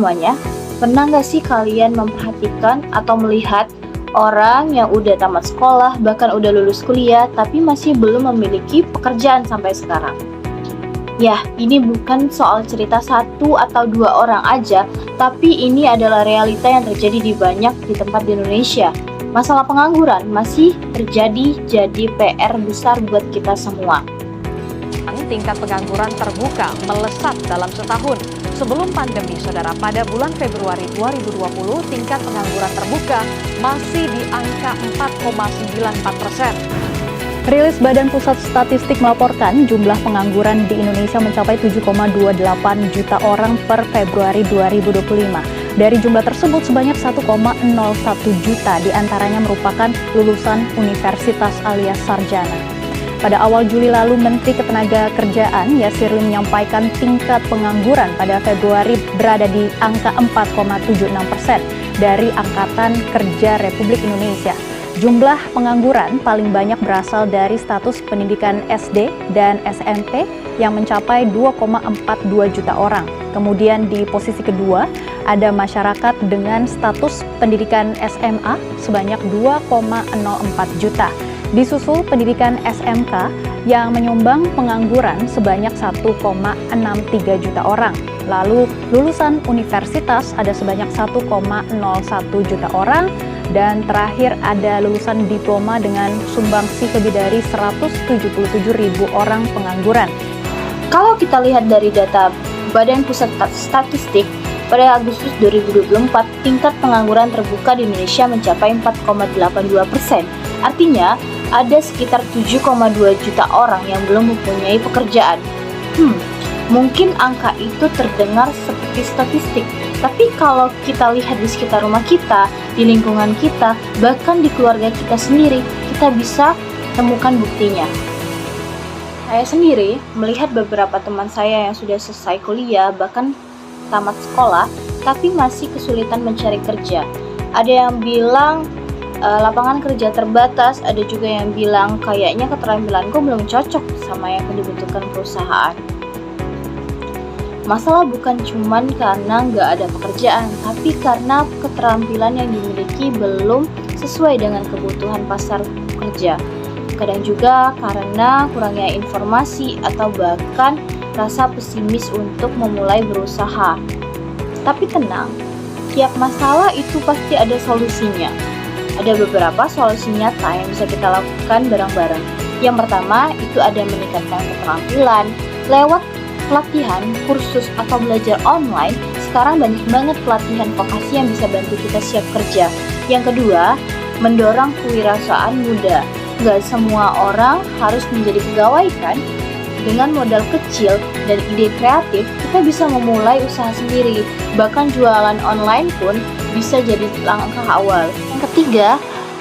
semuanya, pernah nggak sih kalian memperhatikan atau melihat orang yang udah tamat sekolah, bahkan udah lulus kuliah, tapi masih belum memiliki pekerjaan sampai sekarang? Ya, ini bukan soal cerita satu atau dua orang aja, tapi ini adalah realita yang terjadi di banyak di tempat di Indonesia. Masalah pengangguran masih terjadi jadi PR besar buat kita semua. Tingkat pengangguran terbuka melesat dalam setahun. Sebelum pandemi, saudara, pada bulan Februari 2020, tingkat pengangguran terbuka masih di angka 4,94%. Rilis Badan Pusat Statistik melaporkan jumlah pengangguran di Indonesia mencapai 7,28 juta orang per Februari 2025. Dari jumlah tersebut, sebanyak 1,01 juta diantaranya merupakan lulusan universitas alias sarjana. Pada awal Juli lalu, Menteri Ketenagakerjaan Yasirli menyampaikan tingkat pengangguran pada Februari berada di angka 4,76% dari Angkatan Kerja Republik Indonesia. Jumlah pengangguran paling banyak berasal dari status pendidikan SD dan SMP yang mencapai 2,42 juta orang. Kemudian di posisi kedua ada masyarakat dengan status pendidikan SMA sebanyak 2,04 juta. Disusul pendidikan SMK yang menyumbang pengangguran sebanyak 1,63 juta orang. Lalu lulusan universitas ada sebanyak 1,01 juta orang. Dan terakhir ada lulusan diploma dengan sumbangsi lebih dari 177.000 orang pengangguran. Kalau kita lihat dari data Badan Pusat Statistik, pada Agustus 2024, tingkat pengangguran terbuka di Indonesia mencapai 4,82%. Artinya, ada sekitar 7,2 juta orang yang belum mempunyai pekerjaan. Mungkin angka itu terdengar seperti statistik, tapi kalau kita lihat di sekitar rumah kita, di lingkungan kita, bahkan di keluarga kita sendiri, kita bisa temukan buktinya. Saya sendiri melihat beberapa teman saya yang sudah selesai kuliah, bahkan tamat sekolah, tapi masih kesulitan mencari kerja. Ada yang bilang lapangan kerja terbatas, ada juga yang bilang kayaknya keterampilanku belum cocok sama yang dibutuhkan perusahaan. Masalah bukan cuman karena nggak ada pekerjaan, tapi karena keterampilan yang dimiliki belum sesuai dengan kebutuhan pasar kerja. Kadang juga karena kurangnya informasi atau bahkan rasa pesimis untuk memulai berusaha. Tapi tenang, tiap masalah itu pasti ada solusinya. Ada beberapa solusi nyata yang bisa kita lakukan bareng-bareng. Yang pertama, itu ada meningkatkan keterampilan lewat pelatihan, kursus, atau belajar online. Sekarang banyak banget pelatihan vokasi yang bisa bantu kita siap kerja. Yang kedua, mendorong kewirausahaan muda. Gak semua orang harus menjadi pegawai kan? Dengan modal kecil dan ide kreatif, kita bisa memulai usaha sendiri. Bahkan jualan online pun bisa jadi langkah awal. Yang ketiga,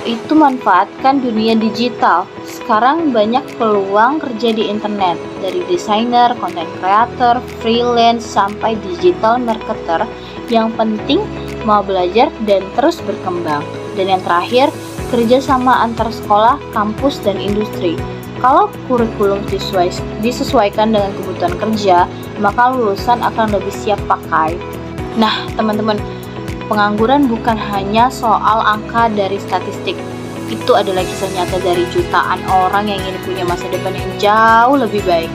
itu manfaatkan dunia digital. Sekarang banyak peluang kerja di internet, dari desainer, content creator, freelance, sampai digital marketer. Yang penting mau belajar dan terus berkembang. Dan yang terakhir, kerjasama antar sekolah, kampus, dan industri. Kalau kurikulum disesuaikan dengan kebutuhan kerja, maka lulusan akan lebih siap pakai. Nah, teman-teman, pengangguran bukan hanya soal angka dari statistik. Itu adalah kisah nyata dari jutaan orang yang ingin punya masa depan yang jauh lebih baik.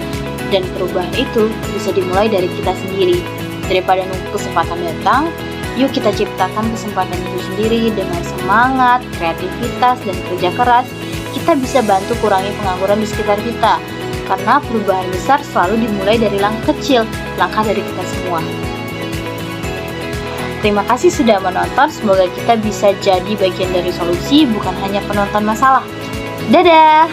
Dan perubahan itu bisa dimulai dari kita sendiri. Daripada nunggu kesempatan datang, yuk kita ciptakan kesempatan itu sendiri dengan semangat, kreativitas, dan kerja keras. Kita bisa bantu kurangi pengangguran di sekitar kita. Karena perubahan besar selalu dimulai dari langkah kecil, langkah dari kita semua. Terima kasih sudah menonton, semoga kita bisa jadi bagian dari solusi, bukan hanya penonton masalah. Dadah!